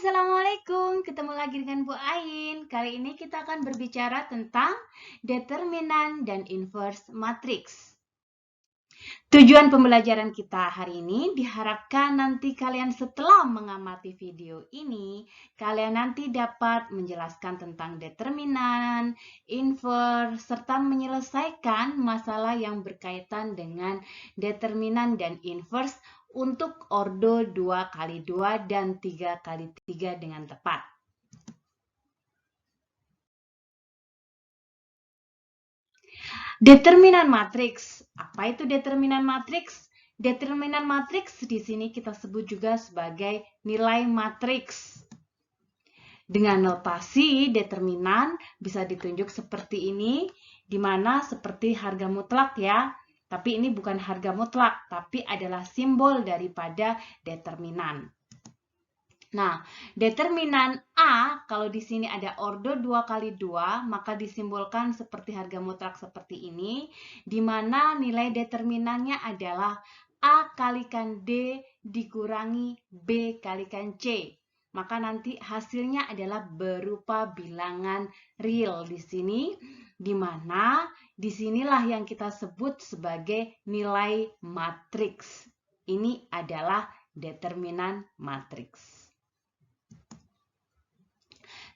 Assalamualaikum. Ketemu lagi dengan Bu Ain. Kali ini kita akan berbicara tentang determinan dan inverse matrix. Tujuan pembelajaran kita hari ini diharapkan nanti kalian setelah mengamati video ini, kalian nanti dapat menjelaskan tentang determinan, inverse, serta menyelesaikan masalah yang berkaitan dengan determinan dan inverse untuk ordo 2x2 dan 3x3 dengan tepat. Determinan matriks. Apa itu determinan matriks? Determinan matriks di sini kita sebut juga sebagai nilai matriks. Dengan notasi determinan bisa ditunjuk seperti ini, di mana seperti harga mutlak ya. Tapi ini bukan harga mutlak, tapi adalah simbol daripada determinan. Nah, determinan A, kalau di sini ada ordo 2x2, maka disimbolkan seperti harga mutlak seperti ini, di mana nilai determinannya adalah A kalikan D dikurangi B kalikan C. Maka nanti hasilnya adalah berupa bilangan real di sini, di mana disinilah yang kita sebut sebagai nilai matriks. Ini adalah determinan matriks.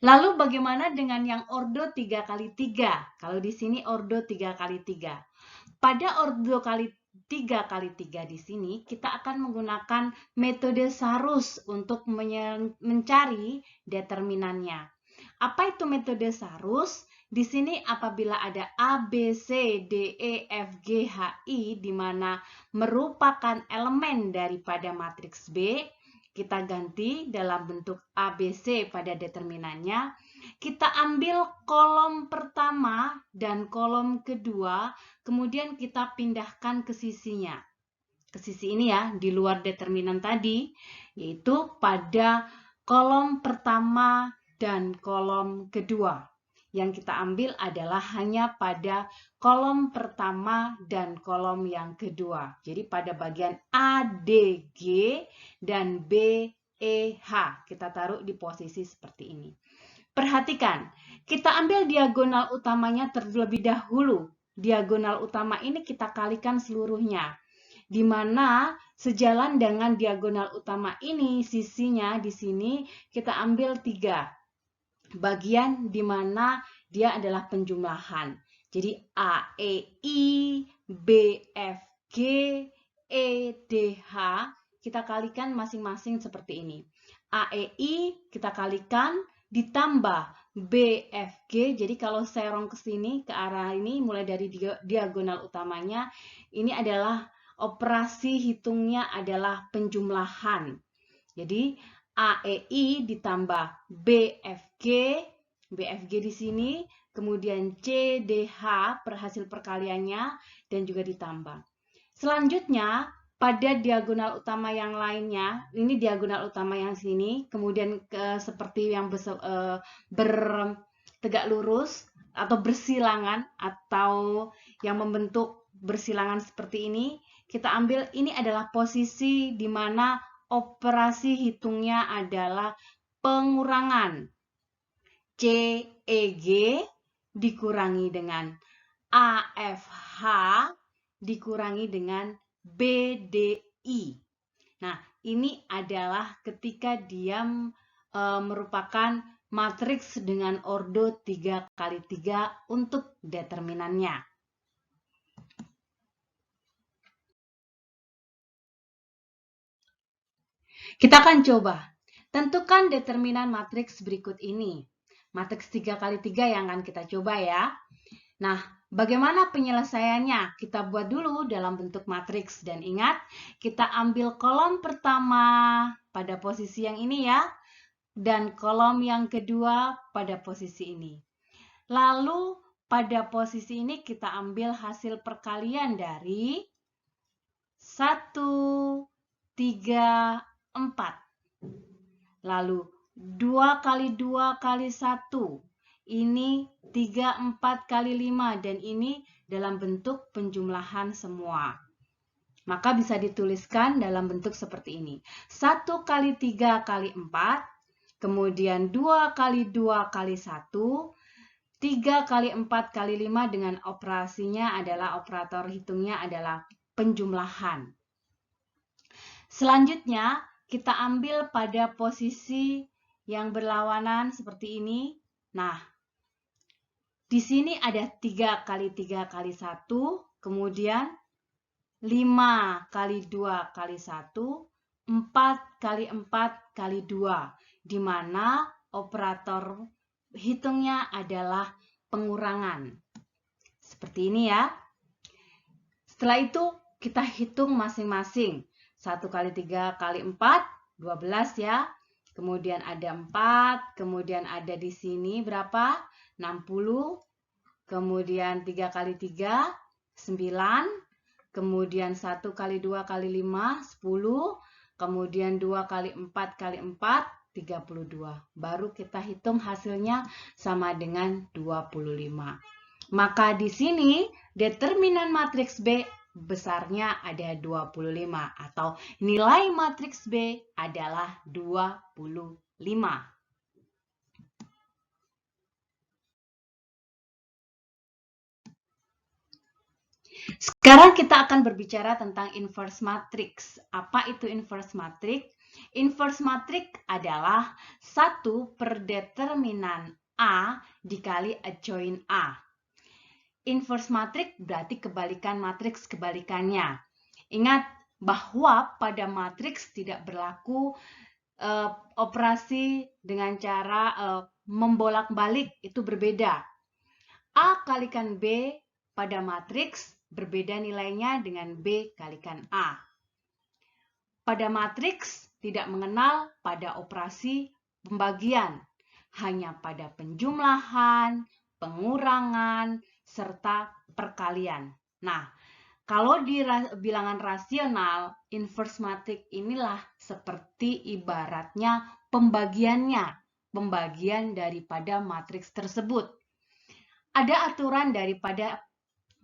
Lalu bagaimana dengan yang ordo 3x3? Kalau di sini ordo 3x3. Pada ordo 3x3 di sini kita akan menggunakan metode Sarus untuk mencari determinannya. Apa itu metode Sarus? Di sini apabila ada A, B, C, D, E, F, G, H, I, di mana merupakan elemen daripada matriks B, kita ganti dalam bentuk ABC pada determinannya. Kita ambil kolom pertama dan kolom kedua, kemudian kita pindahkan ke sisinya. Ke sisi ini ya, di luar determinan tadi, yaitu pada kolom pertama dan kolom kedua. Yang kita ambil adalah hanya pada kolom pertama dan kolom yang kedua. Jadi pada bagian A, D, G, dan B, E, H. Kita taruh di posisi seperti ini. Perhatikan, kita ambil diagonal utamanya terlebih dahulu. Diagonal utama ini kita kalikan seluruhnya. Di mana sejalan dengan diagonal utama ini, sisinya di sini kita ambil 3. Bagian di mana dia adalah penjumlahan. Jadi A, E, I, B, F, G, E, D, H, kita kalikan masing-masing seperti ini. A, E, I kita kalikan ditambah B, F, G. Jadi kalau serong ke sini, ke arah ini, mulai dari diagonal utamanya, ini adalah operasi hitungnya adalah penjumlahan. Jadi AEI ditambah BFG di sini, kemudian CDH per hasil perkaliannya, dan juga ditambah. Selanjutnya, pada diagonal utama yang lainnya, ini diagonal utama yang sini, kemudian seperti yang bertegak lurus, atau bersilangan, atau yang membentuk bersilangan seperti ini, kita ambil ini adalah posisi di mana operasi hitungnya adalah pengurangan. CEG dikurangi dengan AFH dikurangi dengan BDI. Nah, ini adalah ketika dia merupakan matriks dengan ordo 3x3 untuk determinannya. Kita akan coba. Tentukan determinan matriks berikut ini. Matriks 3x3 yang akan kita coba ya. Nah, bagaimana penyelesaiannya? Kita buat dulu dalam bentuk matriks. Dan ingat, kita ambil kolom pertama pada posisi yang ini ya. Dan kolom yang kedua pada posisi ini. Lalu, pada posisi ini kita ambil hasil perkalian dari 1, 3, 4. Lalu 2 kali 2 kali 1. Ini 3, 4 kali 5. Dan ini dalam bentuk penjumlahan semua. Maka bisa dituliskan dalam bentuk seperti ini. 1 kali 3 kali 4 kemudian 2 kali 2 kali 1, 3 kali 4 kali 5 dengan operasinya adalah operator hitungnya adalah penjumlahan. Selanjutnya, kita ambil pada posisi yang berlawanan seperti ini. Nah, di sini ada 3 kali 3 kali 1, kemudian 5 kali 2 kali 1, 4 kali 4 kali 2, di mana operator hitungnya adalah pengurangan. Seperti ini ya. Setelah itu, kita hitung masing-masing. 1 kali 3 kali 4, 12 ya. Kemudian ada 4, kemudian ada di sini berapa? 60. Kemudian 3 kali 3, 9. Kemudian 1 kali 2 kali 5, 10. Kemudian 2 kali 4 kali 4, 32. Baru kita hitung hasilnya sama dengan 25. Maka di sini determinan matriks B besarnya ada 25 atau nilai matriks B adalah 25. Sekarang kita akan berbicara tentang inverse matrix. Apa itu inverse matrix? Inverse matrix adalah 1 per determinan A dikali adjoint A. Inverse matrix berarti kebalikan matriks kebalikannya. Ingat bahwa pada matriks tidak berlaku operasi dengan cara membolak-balik, itu berbeda. A kalikan B pada matriks berbeda nilainya dengan B kalikan A. Pada matriks tidak mengenal pada operasi pembagian, hanya pada penjumlahan, pengurangan, serta perkalian. Nah, kalau di bilangan rasional, inverse matrix inilah seperti ibaratnya pembagian daripada matriks tersebut. Ada aturan daripada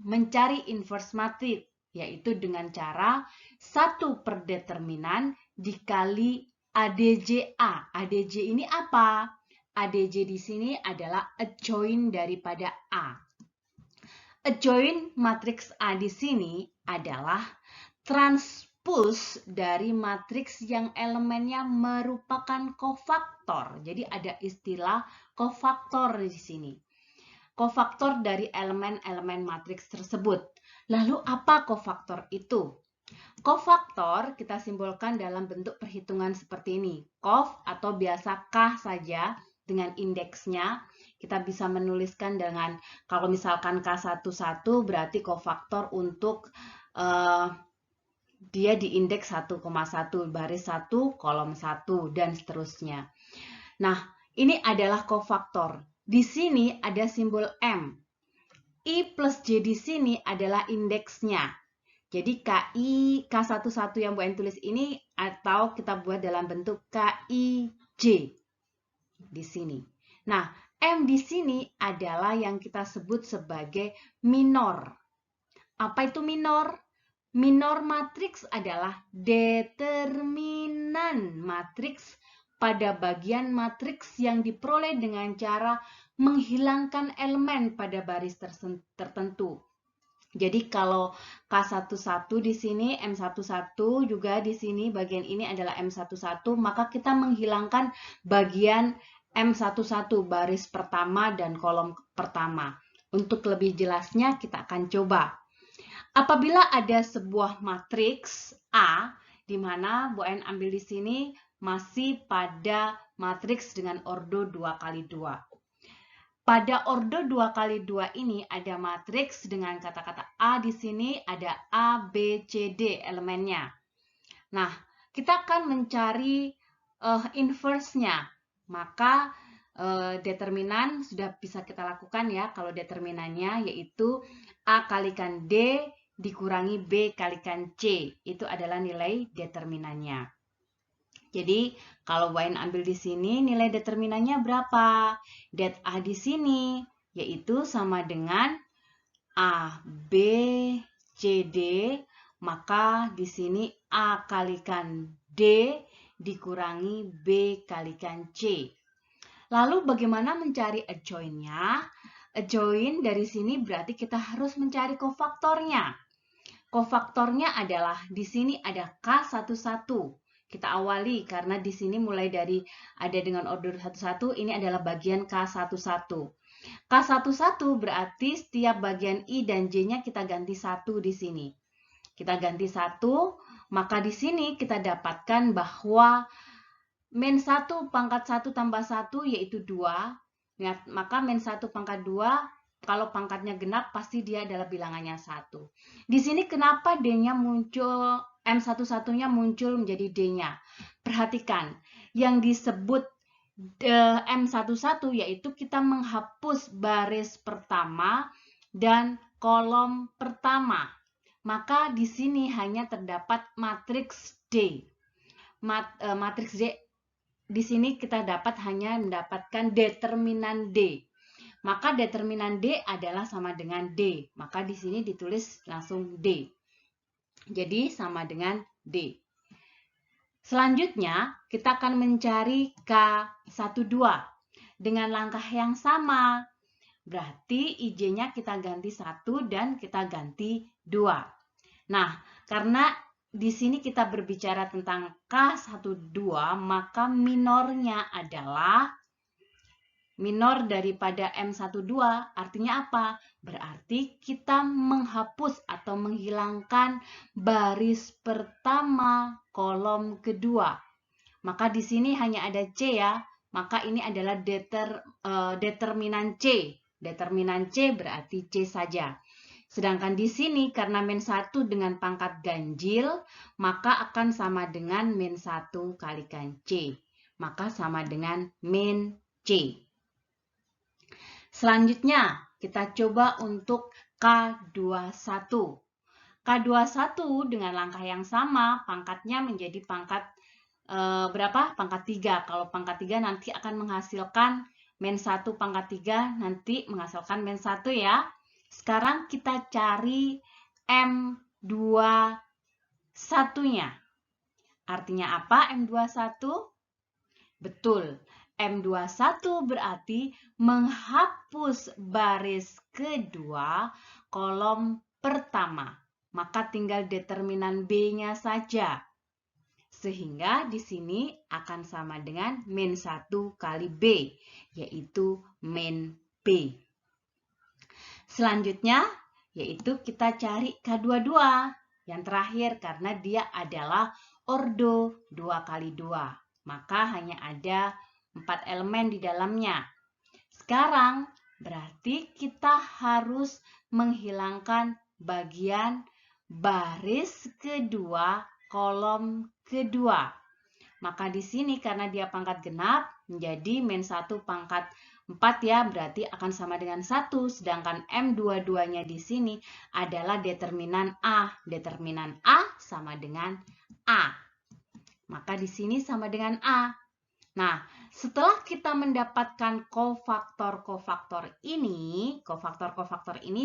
mencari inverse matrix, yaitu dengan cara 1 per determinan dikali ADJ-A. ADJ ini apa? ADJ di sini adalah adjoint daripada A. Adjoint matriks A di sini adalah transpose dari matriks yang elemennya merupakan kofaktor. Jadi ada istilah kofaktor di sini. Kofaktor dari elemen-elemen matriks tersebut. Lalu apa kofaktor itu? Kofaktor kita simbolkan dalam bentuk perhitungan seperti ini. Kof atau biasa K saja dengan indeksnya. Kita bisa menuliskan dengan, kalau misalkan K11 berarti kofaktor untuk dia di indeks 1,1, baris 1, kolom 1, dan seterusnya. Nah, ini adalah kofaktor. Di sini ada simbol M. I plus J di sini adalah indeksnya. Jadi K11 yang Bu En tulis ini atau kita buat dalam bentuk KIJ di sini. Nah, M di sini adalah yang kita sebut sebagai minor. Apa itu minor? Minor matriks adalah determinan matriks pada bagian matriks yang diperoleh dengan cara menghilangkan elemen pada baris tertentu. Jadi kalau K11 di sini, M11 juga di sini, bagian ini adalah M11, maka kita menghilangkan bagian M11, baris pertama dan kolom pertama. Untuk lebih jelasnya kita akan coba. Apabila ada sebuah matriks A, di mana Bu En ambil di sini masih pada matriks dengan ordo 2 kali 2. Pada ordo 2 kali 2 ini ada matriks dengan kata-kata A di sini, ada A, B, C, D elemennya. Nah, kita akan mencari inverse-nya. Maka determinan sudah bisa kita lakukan ya, kalau determinannya yaitu A kalikan D dikurangi B kalikan C. Itu adalah nilai determinannya. Jadi, kalau Bu En ambil di sini, nilai determinannya berapa? Det A di sini, yaitu sama dengan A, B, C, D. Maka di sini A kalikan D dikurangi B kalikan C. Lalu bagaimana mencari adjoint-nya? Adjoint dari sini berarti kita harus mencari kofaktornya. Kofaktornya adalah di sini ada K11. Kita awali karena di sini mulai dari ada dengan order 11, ini adalah bagian K11. K11 berarti setiap bagian I dan J-nya kita ganti 1 di sini. Kita ganti 1, maka di sini kita dapatkan bahwa min 1 pangkat 1 tambah 1 yaitu 2. Ya, maka min 1 pangkat 2, kalau pangkatnya genap pasti dia adalah bilangannya 1. Di sini kenapa D-nya muncul, M11-nya muncul menjadi D-nya? Perhatikan, yang disebut M11 yaitu kita menghapus baris pertama dan kolom pertama. Maka di sini hanya terdapat matriks D. Matriks D di sini kita dapat hanya mendapatkan determinan D. Maka determinan D adalah sama dengan D. Maka di sini ditulis langsung D. Jadi sama dengan D. Selanjutnya, kita akan mencari K12 dengan langkah yang sama. Berarti IJ-nya kita ganti 1 dan kita ganti 2. Nah, karena di sini kita berbicara tentang K12, maka minornya adalah minor daripada M12. Artinya apa? Berarti kita menghapus atau menghilangkan baris pertama kolom kedua. Maka di sini hanya ada C ya. Maka ini adalah determinan C. Determinan C berarti C saja. Sedangkan di sini karena min 1 dengan pangkat ganjil, maka akan sama dengan min 1 kalikan C. Maka sama dengan min C. Selanjutnya, kita coba untuk K21. K21 dengan langkah yang sama, pangkatnya menjadi pangkat berapa? Pangkat 3. Kalau pangkat 3 nanti akan menghasilkan min 1 pangkat 3, nanti menghasilkan min 1 ya. Sekarang kita cari M21-nya. Artinya apa M21? Betul, M21 berarti menghapus baris kedua kolom pertama. Maka tinggal determinan B-nya saja. Sehingga di sini akan sama dengan min 1 kali B, yaitu min B. Selanjutnya, yaitu kita cari K22 yang terakhir karena dia adalah ordo 2 kali 2. Maka hanya ada 4 elemen di dalamnya. Sekarang berarti kita harus menghilangkan bagian baris kedua kolom kedua. Maka di sini karena dia pangkat genap menjadi min 1 pangkat 4 ya, berarti akan sama dengan 1. Sedangkan M22-nya di sini adalah determinan A. Determinan A sama dengan A. Maka di sini sama dengan A. Nah, setelah kita mendapatkan kofaktor-kofaktor ini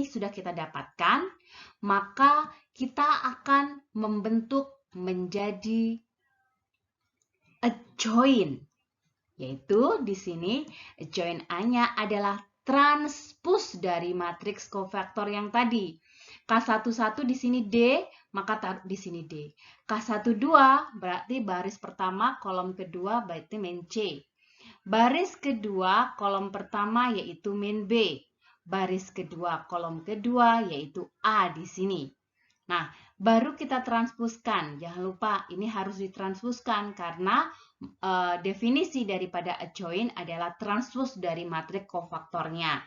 sudah kita dapatkan, maka kita akan membentuk menjadi adjoint. Yaitu di sini adjoint A-nya adalah transpose dari matriks kofaktor yang tadi. K11 di sini D, maka taruh di sini D. K12 berarti baris pertama, kolom kedua berarti min C. Baris kedua, kolom pertama yaitu min B. Baris kedua, kolom kedua yaitu A di sini. Nah, baru kita transpuskan. Jangan lupa ini harus ditranspuskan karena definisi daripada adjoint adalah transpose dari matriks kofaktornya.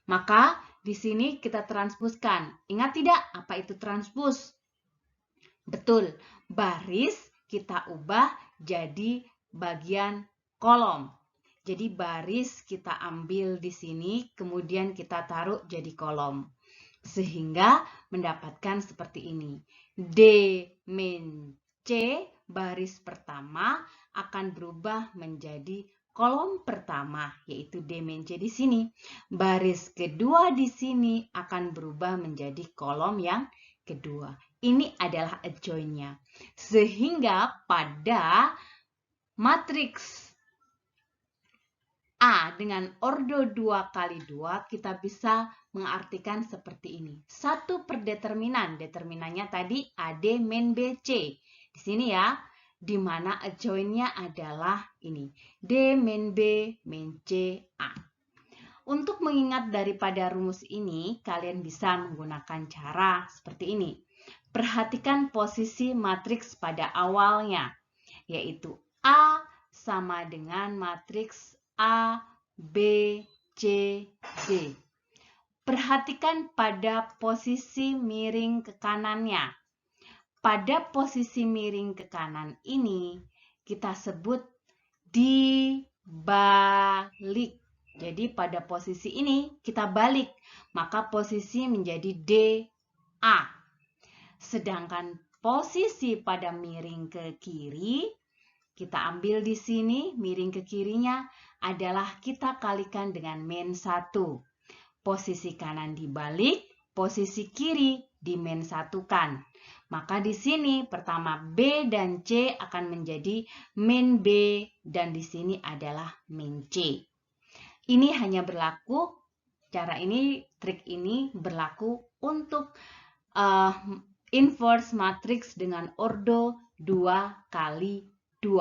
Maka di sini kita transpuskan. Ingat tidak apa itu transpose? Betul, baris kita ubah jadi bagian kolom. Jadi baris kita ambil di sini, kemudian kita taruh jadi kolom. Sehingga mendapatkan seperti ini. D min C baris pertama akan berubah menjadi kolom pertama, yaitu D min C di sini. Baris kedua di sini akan berubah menjadi kolom yang kedua. Ini adalah adjoint-nya. Sehingga pada matriks A dengan ordo 2 kali 2, kita bisa mengartikan seperti ini. Satu per determinan. Determinannya tadi AD min BC. Di sini ya, di mana adjoint-nya adalah ini. D min B min C A. Untuk mengingat daripada rumus ini, kalian bisa menggunakan cara seperti ini. Perhatikan posisi matriks pada awalnya, yaitu A sama dengan matriks A, B, C, D. Perhatikan pada posisi miring ke kanannya. Pada posisi miring ke kanan ini, kita sebut dibalik. Jadi pada posisi ini kita balik, maka posisi menjadi DA. Sedangkan posisi pada miring ke kiri, kita ambil di sini, miring ke kirinya adalah kita kalikan dengan min 1. Posisi kanan dibalik, posisi kiri dimin 1-kan. Maka di sini pertama B dan C akan menjadi min B dan di sini adalah min C. Ini hanya berlaku, trik ini berlaku untuk inverse matriks dengan ordo 2 kali 2.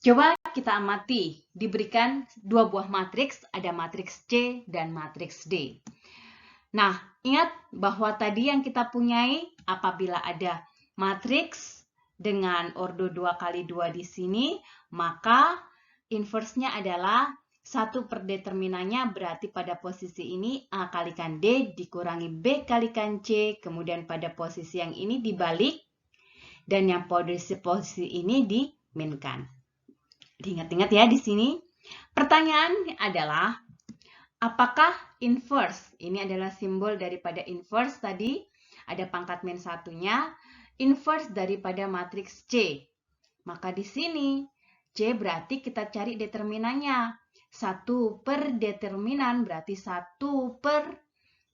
Coba kita amati, diberikan dua buah matriks, ada matriks C dan matriks D. Nah, ingat bahwa tadi yang kita punyai apabila ada matriks dengan ordo 2 kali 2 di sini, maka inverse-nya adalah 1 per determinannya, berarti pada posisi ini A kalikan D dikurangi B kalikan C, kemudian pada posisi yang ini dibalik, dan yang posisi ini diminkan. Diingat-ingat ya di sini. Pertanyaan adalah, apakah inverse, ini adalah simbol daripada inverse tadi, ada pangkat min 1-nya, inverse daripada matriks C. Maka di sini, C berarti kita cari determinannya. 1 per determinan berarti 1 per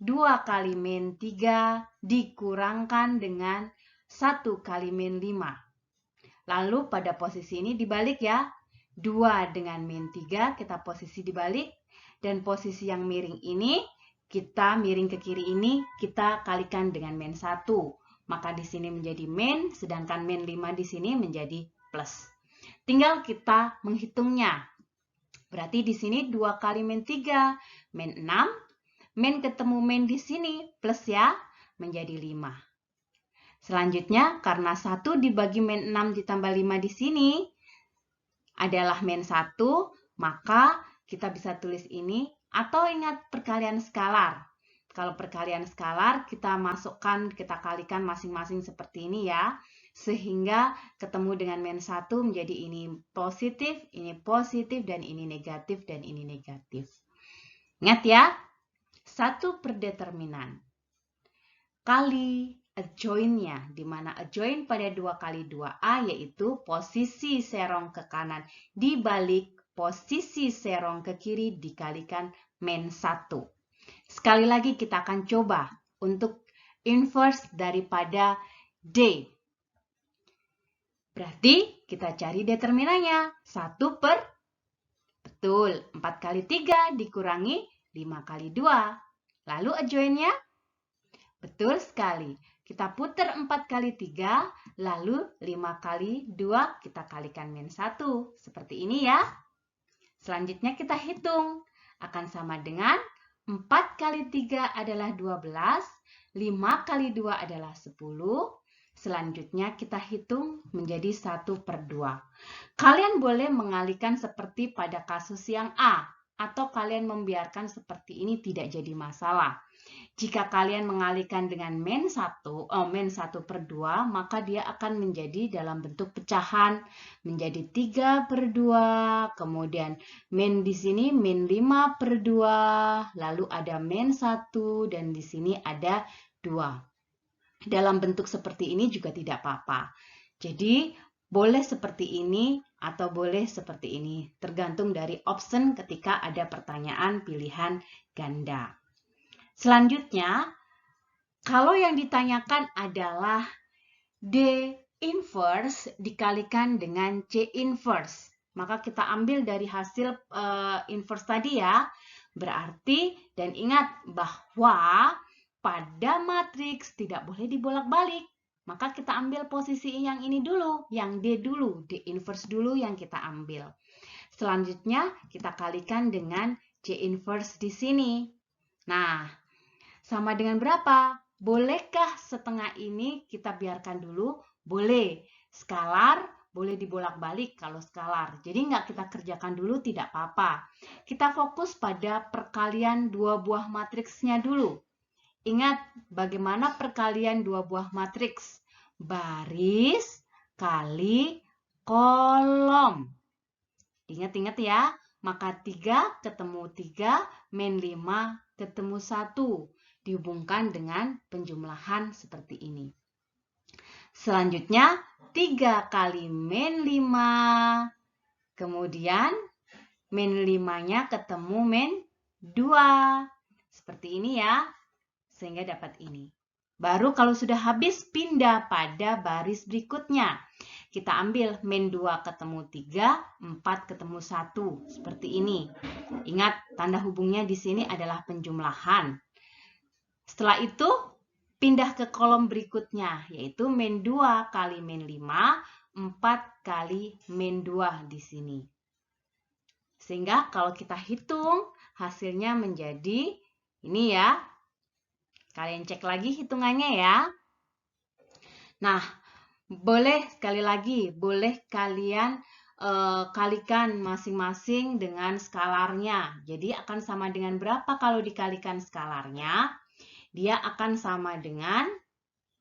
2 kali min 3 dikurangkan dengan 1 kali min 5. Lalu pada posisi ini dibalik ya. 2 dengan min 3 kita posisi dibalik. Dan posisi yang miring ini, kita miring ke kiri ini, kita kalikan dengan min 1. Maka di sini menjadi min, sedangkan min 5 di sini menjadi plus. Tinggal kita menghitungnya. Berarti di sini 2 kali min 3, min 6. Min ketemu min di sini, plus ya, menjadi 5. Selanjutnya, karena 1 dibagi min 6 ditambah 5 di sini adalah min 1, maka kita bisa tulis ini, atau ingat perkalian skalar. Kalau perkalian skalar, kita masukkan, kita kalikan masing-masing seperti ini ya. Sehingga ketemu dengan min 1 menjadi ini positif, dan ini negatif, dan ini negatif. Ingat ya, 1 per determinan kali adjoint-nya, di mana adjoint pada 2 kali 2A yaitu posisi serong ke kanan dibalik posisi serong ke kiri dikalikan min 1. Sekali lagi kita akan coba untuk inverse daripada D. Berarti kita cari determinannya. 1 per, betul, 4 kali 3 dikurangi 5 kali 2. Lalu adjoint-nya? Betul sekali. Kita putar 4 kali 3, lalu 5 kali 2 kita kalikan min 1. Seperti ini ya. Selanjutnya kita hitung. Akan sama dengan 4 kali 3 adalah 12, 5 kali 2 adalah 10. Selanjutnya kita hitung menjadi 1 per 2. Kalian boleh mengalihkan seperti pada kasus yang A, atau kalian membiarkan seperti ini tidak jadi masalah. Jika kalian mengalihkan dengan min 1 per 2, maka dia akan menjadi dalam bentuk pecahan, menjadi 3 per 2, kemudian min di sini min 5 per 2, lalu ada min 1, dan di sini ada 2. Dalam bentuk seperti ini juga tidak apa-apa. Jadi, boleh seperti ini atau boleh seperti ini, tergantung dari option ketika ada pertanyaan pilihan ganda. Selanjutnya, Kalau yang ditanyakan adalah D inverse dikalikan dengan C inverse, maka kita ambil dari hasil inverse tadi ya. Berarti, dan ingat bahwa pada matriks tidak boleh dibolak-balik. Maka kita ambil posisi yang ini dulu, yang D dulu, D inverse dulu yang kita ambil. Selanjutnya kita kalikan dengan C inverse di sini. Nah, sama dengan berapa? Bolehkah setengah ini kita biarkan dulu? Boleh. Skalar boleh dibolak-balik kalau skalar. Jadi nggak kita kerjakan dulu, tidak apa-apa. Kita fokus pada perkalian dua buah matriksnya dulu. Ingat bagaimana perkalian dua buah matriks? Baris kali kolom. Ingat-ingat ya, maka 3 ketemu 3, min 5 ketemu 1. Dihubungkan dengan penjumlahan seperti ini. Selanjutnya, 3 kali min 5. Kemudian, min 5-nya ketemu min 2. Seperti ini ya, sehingga dapat ini. Baru kalau sudah habis, pindah pada baris berikutnya. Kita ambil min 2 ketemu 3, 4 ketemu 1. Seperti ini. Ingat, tanda hubungnya di sini adalah penjumlahan. Setelah itu, pindah ke kolom berikutnya, yaitu min 2 kali min 5, 4 kali min 2 di sini. Sehingga kalau kita hitung, hasilnya menjadi ini ya. Kalian cek lagi hitungannya ya. Nah, boleh sekali lagi, boleh kalian kalikan masing-masing dengan skalarnya. Jadi akan sama dengan berapa kalau dikalikan skalarnya? Dia akan sama dengan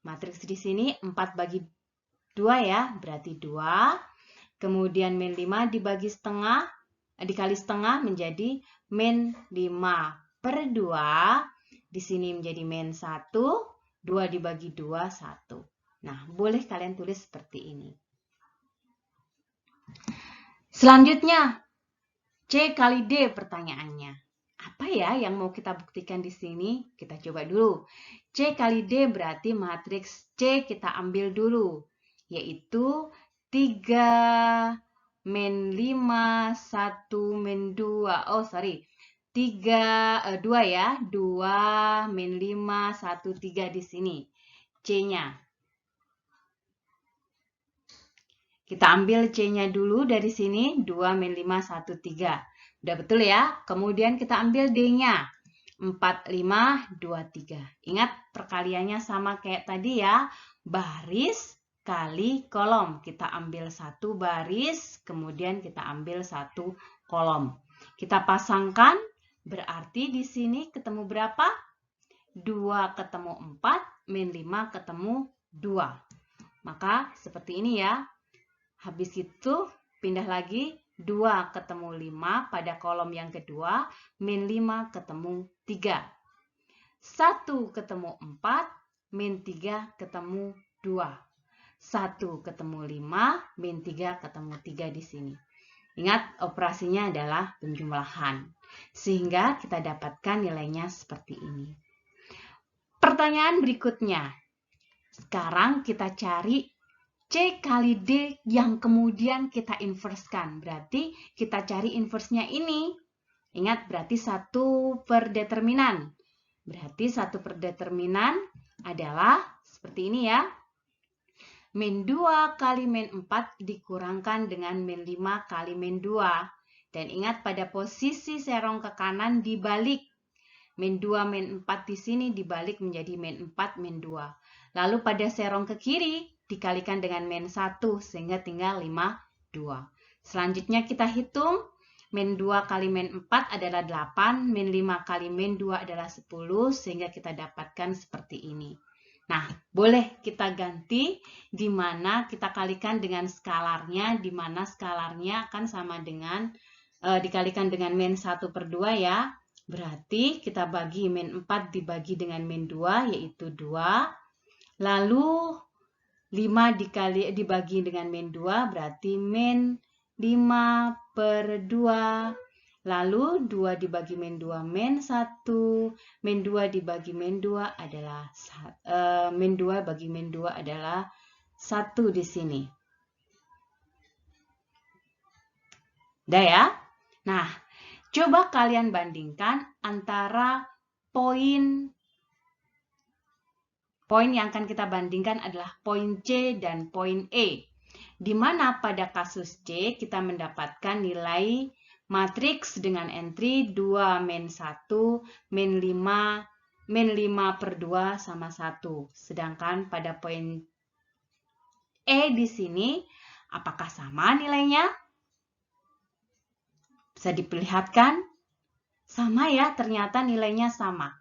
matriks di sini 4 bagi 2 ya, berarti 2. Kemudian min 5 dibagi setengah, dikali setengah menjadi min 5 per 2. Di sini menjadi min 1, 2 dibagi 2, 1. Nah, boleh kalian tulis seperti ini. Selanjutnya, C kali D pertanyaannya. Apa ya yang mau kita buktikan di sini? Kita coba dulu. C kali D berarti matriks C kita ambil dulu, yaitu 3 min 5, 1 min 2. Oh, sorry. 2 ya. 2 min 5, 1, 3 di sini. C-nya. Kita ambil C-nya dulu dari sini. 2 min 5, 1, 3. Udah betul ya? Kemudian kita ambil D-nya. 4, 5, 2, 3. Ingat perkaliannya sama kayak tadi ya. Baris kali kolom. Kita ambil satu baris, kemudian kita ambil satu kolom. Kita pasangkan, berarti di sini ketemu berapa? 2 ketemu 4, min 5 ketemu 2. Maka seperti ini ya. Habis itu pindah lagi, 2 ketemu 5 pada kolom yang kedua, min 5 ketemu 3. 1 ketemu 4, min 3 ketemu 2. 1 ketemu 5, min 3 ketemu 3 di sini. Ingat, operasinya adalah penjumlahan. Sehingga kita dapatkan nilainya seperti ini. Pertanyaan berikutnya. Sekarang kita cari C kali D yang kemudian kita inverskan. Berarti kita cari inversnya ini. Ingat, berarti 1 per determinan. Berarti 1 per determinan adalah seperti ini ya. Min 2 kali min 4 dikurangkan dengan min 5 kali min 2. Dan ingat pada posisi serong ke kanan dibalik. Min 2, min 4 di sini dibalik menjadi min 4, min 2. Lalu pada serong ke kiri dikalikan dengan min 1 sehingga tinggal 5, 2. Selanjutnya kita hitung. Min 2 kali min 4 adalah 8, min 5 kali min 2 adalah 10 sehingga kita dapatkan seperti ini. Nah, boleh kita ganti di mana kita kalikan dengan skalarnya, di mana skalarnya akan sama dengan dikalikan dengan min 1 per 2 ya. Berarti kita bagi min 4 dibagi dengan min 2 yaitu 2. Lalu 5 dibagi dengan min 2 berarti min 5 per 2. Lalu 2 dibagi min 2 min 1, min 2 dibagi min 2 adalah min 2 bagi min 2 adalah 1 di sini. Udah ya? Nah, coba kalian bandingkan antara poin yang akan kita bandingkan adalah poin C dan poin E. Di mana pada kasus C kita mendapatkan nilai matriks dengan entry 2 min 1 min 5 per 2 sama 1. Sedangkan pada poin E di sini apakah sama nilainya? Bisa diperlihatkan? Sama ya, ternyata nilainya sama.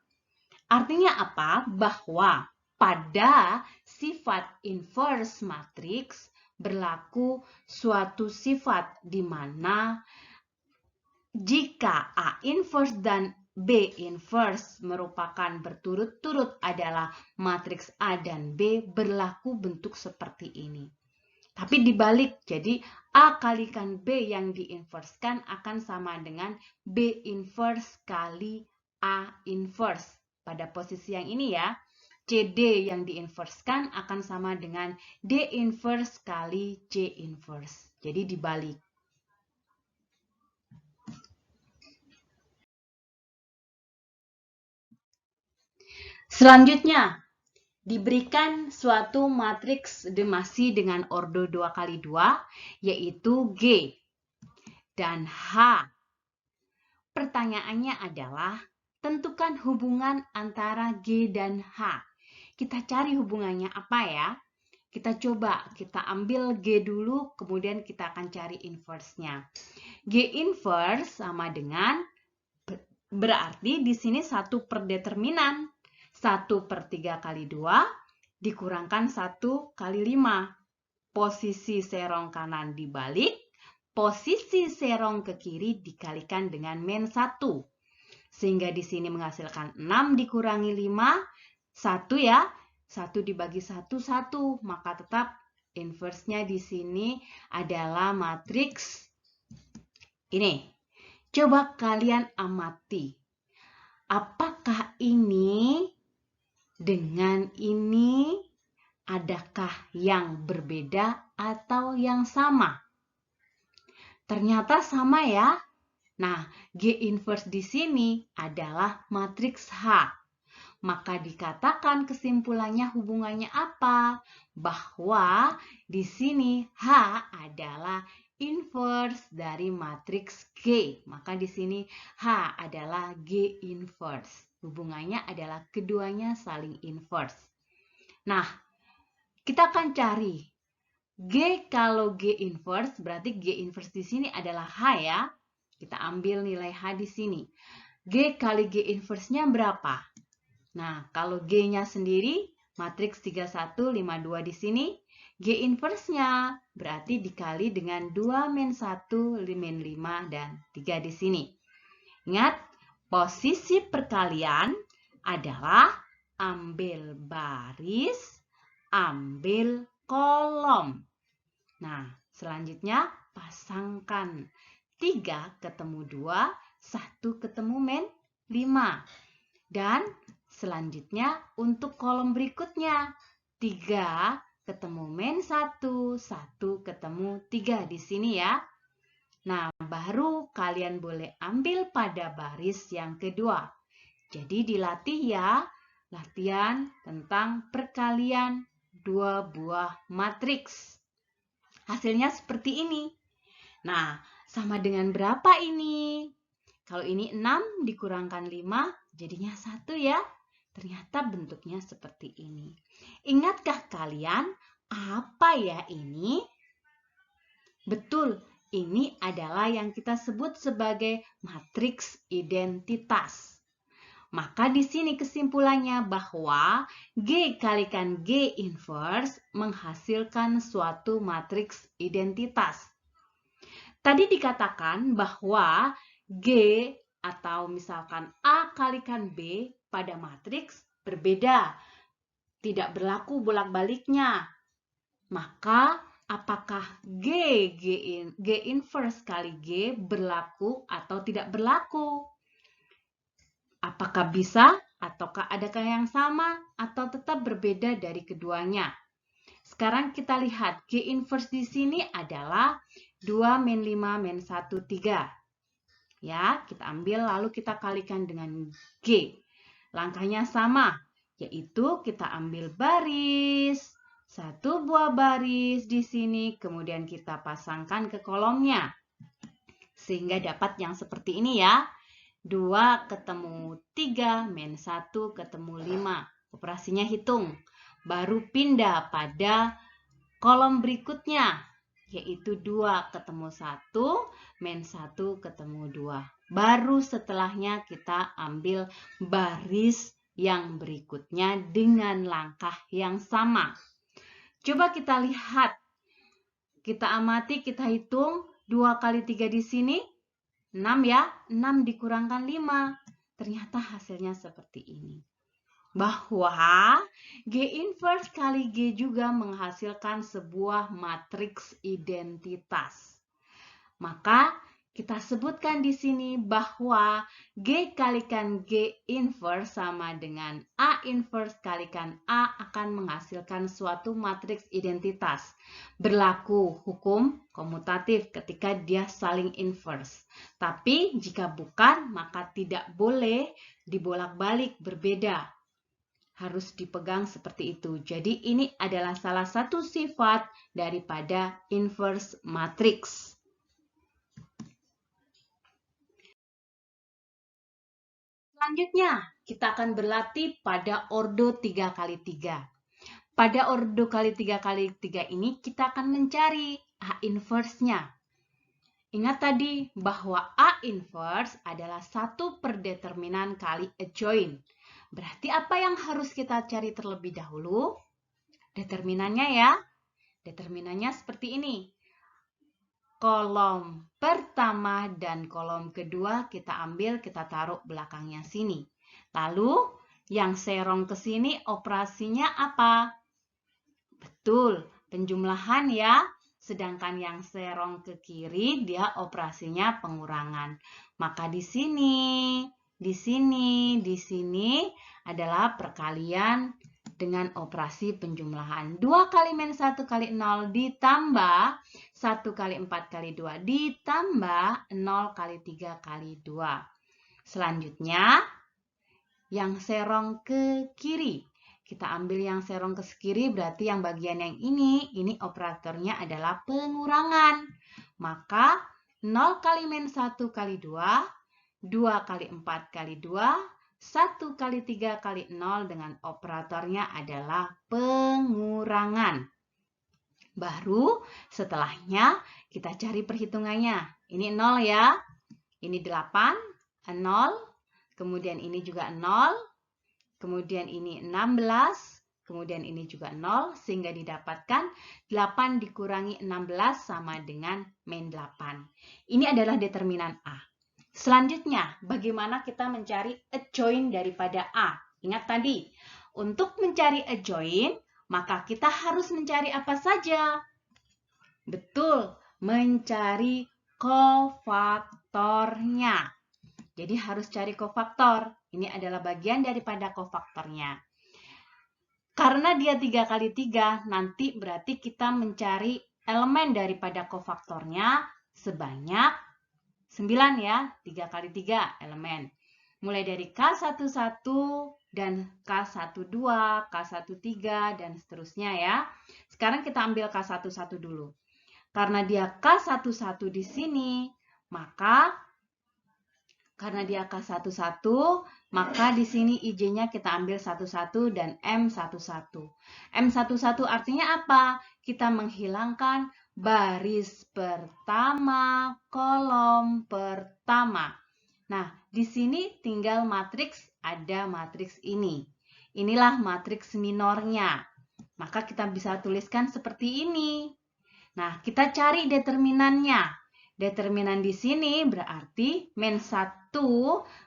Artinya apa? Bahwa pada sifat inverse matriks berlaku suatu sifat di mana jika A inverse dan B inverse merupakan berturut-turut adalah matriks A dan B, berlaku bentuk seperti ini. Tapi dibalik, jadi A kalikan B yang diinverskan akan sama dengan B inverse kali A inverse. Pada posisi yang ini ya, CD yang diinverskan akan sama dengan D inverse kali C inverse. Jadi dibalik. Selanjutnya, diberikan suatu matriks masih dengan ordo 2x2, yaitu G dan H. Pertanyaannya adalah, tentukan hubungan antara G dan H. Kita cari hubungannya apa ya? Kita coba, kita ambil G dulu, kemudian kita akan cari inverse-nya. G inverse sama dengan, berarti di sini 1 per determinan. 1 per 3 kali 2 dikurangkan 1 kali 5. Posisi serong kanan dibalik, posisi serong ke kiri dikalikan dengan min 1. Sehingga di sini menghasilkan 6 dikurangi 5, 1 ya. 1 dibagi 1, 1. Maka tetap inverse-nya di sini adalah matriks ini. Coba kalian amati. Apakah ini dengan ini adakah yang berbeda atau yang sama? Ternyata sama ya. Nah, G inverse di sini adalah matriks H. Maka dikatakan kesimpulannya hubungannya apa? Bahwa di sini H adalah inverse dari matriks G. Maka di sini H adalah G inverse. Hubungannya adalah keduanya saling inverse. Nah, kita akan cari G. Kalau G inverse, berarti G inverse di sini adalah H ya. Kita ambil nilai H di sini. G kali G inverse-nya berapa? Nah, kalau G-nya sendiri, matriks 31, 52 di sini. G inverse-nya berarti dikali dengan 2 min 1, min 5, dan 3 di sini. Ingat, posisi perkalian adalah ambil baris, ambil kolom. Nah, selanjutnya pasangkan 3 ketemu 2, 1 ketemu min 5. Dan selanjutnya untuk kolom berikutnya, 3 ketemu min 1, 1 ketemu 3 di sini ya. Nah, baru kalian boleh ambil pada baris yang kedua. Jadi dilatih ya, latihan tentang perkalian 2 buah matriks. Hasilnya seperti ini. Nah, sama dengan berapa ini? Kalau ini 6 dikurangkan 5, jadinya 1 ya. Ternyata bentuknya seperti ini. Ingatkah kalian apa ya ini? Betul, ini adalah yang kita sebut sebagai matriks identitas. Maka di sini kesimpulannya bahwa G kalikan G inverse menghasilkan suatu matriks identitas. Tadi dikatakan bahwa G atau misalkan A kalikan B pada matriks berbeda. Tidak berlaku bolak-baliknya. Maka apakah G inverse kali G berlaku atau tidak berlaku? Apakah bisa ataukah adakah yang sama atau tetap berbeda dari keduanya? Sekarang kita lihat G inverse di sini adalah 2 min 5 min 1, 3. Ya, kita ambil lalu kita kalikan dengan G. Langkahnya sama, yaitu kita ambil baris, satu buah baris di sini, kemudian kita pasangkan ke kolomnya. Sehingga dapat yang seperti ini ya. 2 ketemu 3, min 1 ketemu 5. Operasinya hitung. Baru pindah pada kolom berikutnya, yaitu 2 ketemu 1, min 1 ketemu 2. Baru setelahnya kita ambil baris yang berikutnya dengan langkah yang sama. Coba kita lihat, kita amati, kita hitung 2 kali 3 di sini. 6 ya, 6 dikurangkan 5. Ternyata hasilnya seperti ini. Bahwa G inverse kali G juga menghasilkan sebuah matriks identitas. Maka kita sebutkan di sini bahwa G kalikan G inverse sama dengan A inverse kalikan A akan menghasilkan suatu matriks identitas. Berlaku hukum komutatif ketika dia saling inverse. Tapi jika bukan, maka tidak boleh dibolak-balik, berbeda. Harus dipegang seperti itu. Jadi ini adalah salah satu sifat daripada inverse matrix. Selanjutnya, kita akan berlatih pada ordo 3x3. Pada ordo kali 3x3 ini, kita akan mencari A inverse-nya. Ingat tadi bahwa A inverse adalah 1 per determinan kali adjoint. Berarti apa yang harus kita cari terlebih dahulu? Determinannya ya. Determinannya seperti ini. Kolom pertama dan kolom kedua kita ambil, kita taruh belakangnya sini. Lalu yang serong ke sini operasinya apa? Betul, penjumlahan ya. Sedangkan yang serong ke kiri dia operasinya pengurangan. Maka di sini adalah perkalian dengan operasi penjumlahan. 2 kali min 1 kali 0 ditambah 1 kali 4 kali 2 ditambah 0 kali 3 kali 2. Selanjutnya, yang serong ke kiri. Kita ambil yang serong ke kiri, berarti yang bagian yang ini operatornya adalah pengurangan. Maka 0 kali min 1 kali 2, 2 kali 4 kali 2, 1 kali 3 kali 0 dengan operatornya adalah pengurangan. Baru setelahnya kita cari perhitungannya. Ini 0 ya. Ini 8, 0. Kemudian ini juga 0. Kemudian ini 16. Kemudian ini juga 0. Sehingga didapatkan 8 dikurangi 16 sama dengan min 8. Ini adalah determinan A. Selanjutnya, bagaimana kita mencari adjoint daripada A? Ingat tadi, untuk mencari adjoint, maka kita harus mencari apa saja? Betul, mencari kofaktornya. Jadi harus cari kofaktor. Ini adalah bagian daripada kofaktornya. Karena dia 3 kali 3, nanti berarti kita mencari elemen daripada kofaktornya sebanyak 9 ya, 3 kali 3 elemen. Mulai dari K11 dan K12, K13, dan seterusnya ya. Sekarang kita ambil K11 dulu. Karena dia K11 di sini, maka karena dia K11, maka di sini IJ-nya kita ambil 11 dan M11. M11 artinya apa? Kita menghilangkan baris pertama, kolom pertama. Nah, di sini tinggal matriks, ada matriks ini. Inilah matriks minornya. Maka kita bisa tuliskan seperti ini. Nah, kita cari determinannya. Determinan di sini berarti min 1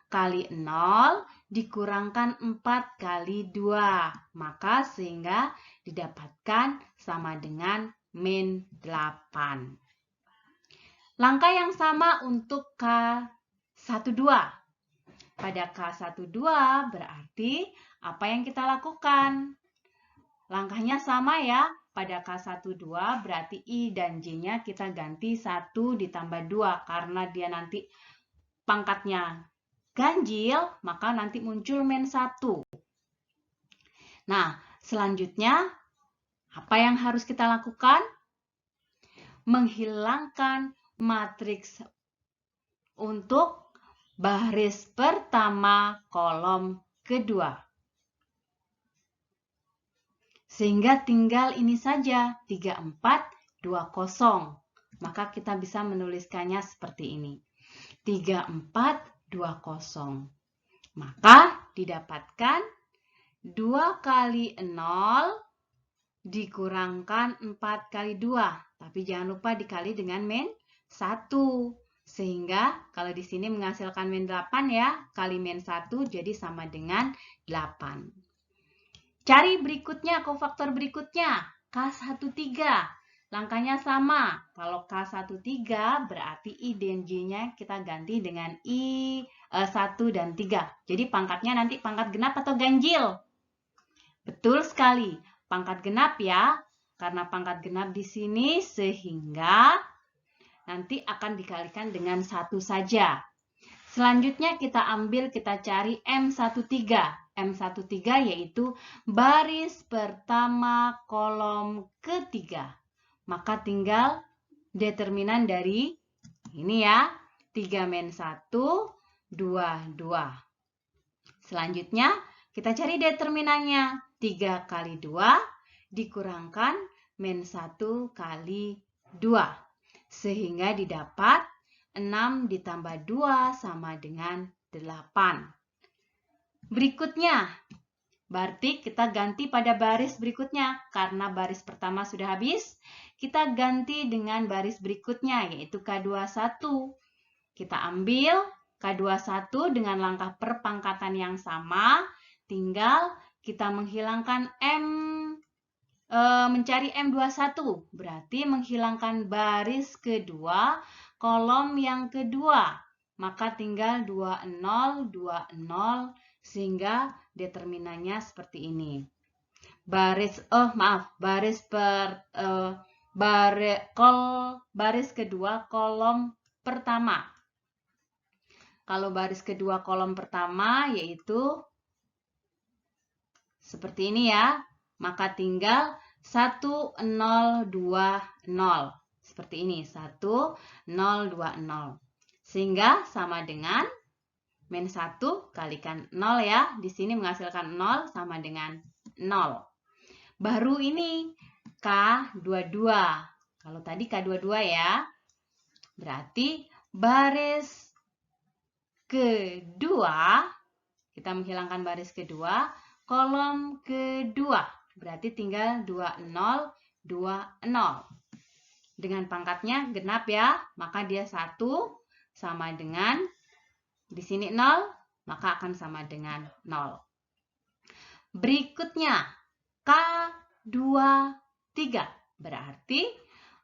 kali 0 dikurangkan 4 kali 2. Maka sehingga didapatkan sama dengan min 8. Langkah yang sama untuk K12. Pada K12 berarti apa yang kita lakukan? Langkahnya sama ya. Pada K12 berarti I dan J-nya kita ganti 1 ditambah 2. Karena dia nanti pangkatnya ganjil, maka nanti muncul min 1. Nah, selanjutnya apa yang harus kita lakukan? Menghilangkan matriks untuk baris pertama kolom kedua. Sehingga tinggal ini saja, 3, 4, 2, 0. Maka kita bisa menuliskannya seperti ini. 3, 4, 2, 0. Maka didapatkan 2 kali 0 dikurangkan 4 kali 2. Tapi jangan lupa dikali dengan min 1. Sehingga kalau di sini menghasilkan min 8 ya, kali min 1 jadi sama dengan 8. Cari berikutnya, kofaktor berikutnya, K13. Langkahnya sama. Kalau K13 berarti I dan J-nya kita ganti dengan I1 dan 3. Jadi pangkatnya nanti pangkat genap atau ganjil? Betul sekali. Pangkat genap ya. Karena pangkat genap di sini sehingga nanti akan dikalikan dengan 1 saja. Selanjutnya kita cari M13. M13 yaitu baris pertama kolom ketiga. Maka tinggal determinan dari ini ya. 3 min 1, 2, 2. Selanjutnya kita cari determinannya. 3 kali 2 dikurangkan min 1 kali 2. Sehingga didapat 6 ditambah 2 sama dengan 8. Berikutnya, berarti kita ganti pada baris berikutnya. Karena baris pertama sudah habis, kita ganti dengan baris berikutnya, yaitu K21. Kita ambil K21 dengan langkah perpangkatan yang sama, tinggal kita menghilangkan mencari M21, berarti menghilangkan baris kedua, kolom yang kedua. Maka tinggal 20, 20, sehingga determinannya seperti ini. Baris kedua kolom pertama. Kalau baris kedua kolom pertama yaitu seperti ini ya. Maka tinggal 1, 0, 2, 0. Seperti ini, 1, 0, 2, 0. Sehingga sama dengan min 1 kalikan 0 ya. Di sini menghasilkan 0 sama dengan 0. Baru ini K22. Kalau tadi K22 ya. Berarti baris kedua, kita menghilangkan baris kedua, kolom kedua. Berarti tinggal 20, 20. Dengan pangkatnya genap ya, maka dia 1 sama dengan di sini 0, maka akan sama dengan 0. Berikutnya K23 berarti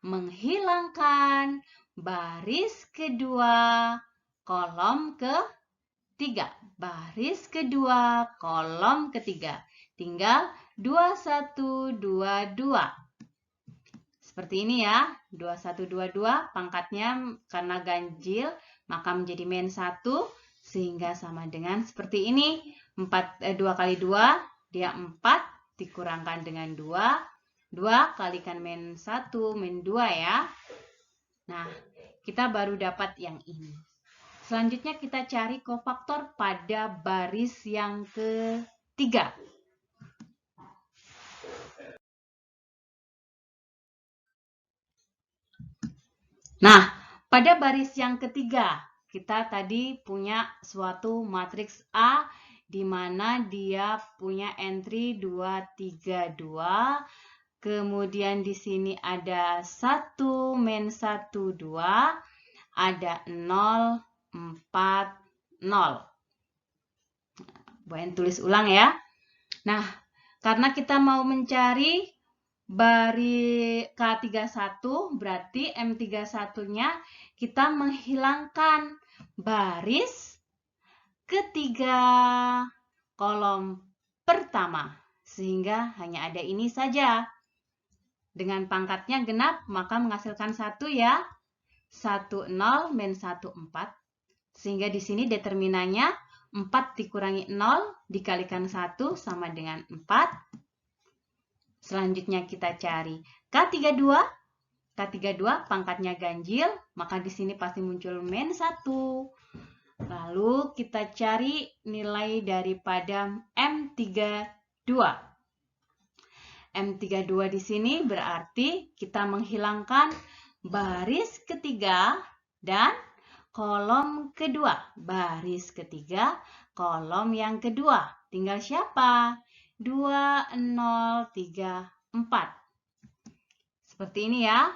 menghilangkan baris kedua kolom ketiga. Baris kedua kolom ketiga. Tinggal 21, 22. Seperti ini ya, 21, 22 pangkatnya karena ganjil maka menjadi min 1 sehingga sama dengan seperti ini. 2 kali 2 dia 4 dikurangkan dengan 2. 2 kalikan min 1 min 2 ya. Nah, kita baru dapat yang ini. Selanjutnya kita cari kofaktor pada baris yang ketiga. Nah, pada baris yang ketiga, kita tadi punya suatu matriks A di mana dia punya entry 2, 3, 2. Kemudian di sini ada 1, min 1, 2. Ada 0, 4, 0. Boleh tulis ulang ya. Nah, karena kita mau mencari K31 berarti M31-nya kita menghilangkan baris ketiga kolom pertama. Sehingga hanya ada ini saja. Dengan pangkatnya genap, maka menghasilkan 1 ya. 1, 0, min 1, 4. Sehingga di sini determinannya 4 dikurangi 0 dikalikan 1 sama dengan 4. Selanjutnya kita cari K32. K32 pangkatnya ganjil, maka di sini pasti muncul min 1. Lalu kita cari nilai daripada M32. M32 di sini berarti kita menghilangkan baris ketiga dan kolom kedua. Baris ketiga, kolom yang kedua. Tinggal siapa? 2, 0, 3, 4. Seperti ini ya.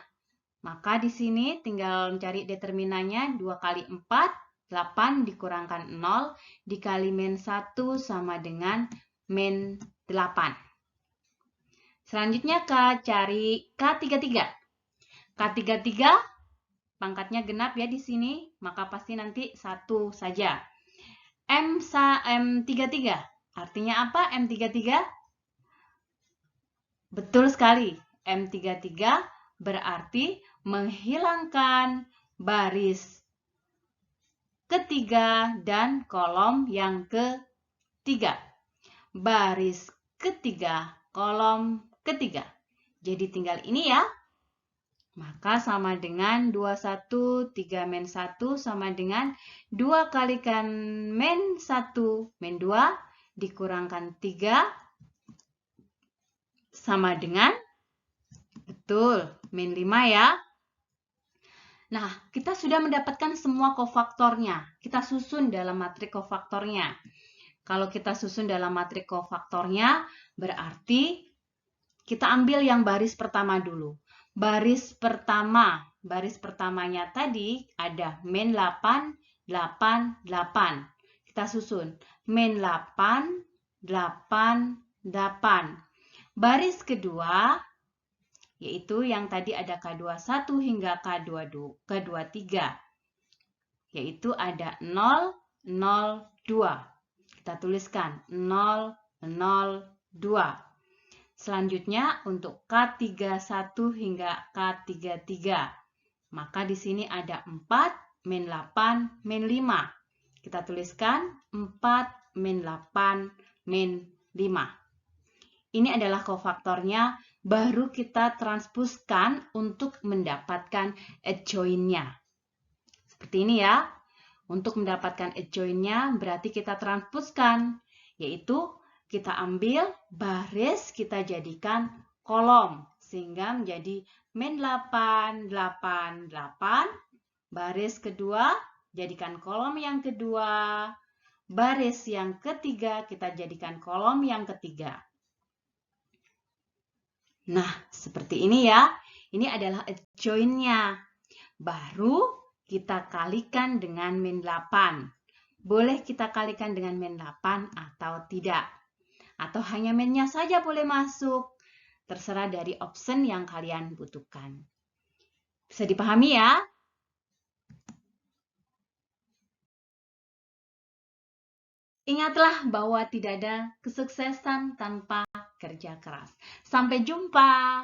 Maka di sini tinggal mencari determinannya 2 kali 4. 8 dikurangkan 0 dikali min 1 sama dengan min 8. Selanjutnya cari K33. K33 pangkatnya genap ya di sini, maka pasti nanti 1 saja. M33 artinya apa M33? Betul sekali, M33 berarti menghilangkan baris ketiga dan kolom yang ketiga. Baris ketiga, kolom ketiga. Jadi tinggal ini ya. Maka sama dengan 21, 3 min 1 sama dengan 2 kalikan min 1, min 2 dikurangkan 3 sama dengan, betul, min 5 ya. Nah, kita sudah mendapatkan semua kofaktornya. Kita susun dalam matrik kofaktornya. Kalau kita susun dalam matrik kofaktornya, berarti kita ambil yang baris pertama dulu. Baris pertamanya tadi ada min 8, 8, 8. Kita susun. Min 8, 8, 8. Baris kedua, yaitu yang tadi ada K21 hingga K23, yaitu ada 0, 0, 2. Kita tuliskan 0, 0, 2. Selanjutnya untuk K31 hingga K33, maka di sini ada 4, min 8, min 5. Kita tuliskan 4, min 8, min 5. Ini adalah kofaktornya, baru kita transpuskan untuk mendapatkan adjoint-nya. Seperti ini ya. Untuk mendapatkan adjoint-nya berarti kita transpuskan, yaitu kita ambil baris, kita jadikan kolom. Sehingga menjadi min 8, 8, 8. Baris kedua, jadikan kolom yang kedua. Baris yang ketiga, kita jadikan kolom yang ketiga. Nah, seperti ini ya. Ini adalah adjoint-nya. Baru kita kalikan dengan min 8. Boleh kita kalikan dengan min 8 atau tidak. Atau hanya min-nya saja boleh masuk. Terserah dari option yang kalian butuhkan. Bisa dipahami ya? Ingatlah bahwa tidak ada kesuksesan tanpa kerja keras. Sampai jumpa.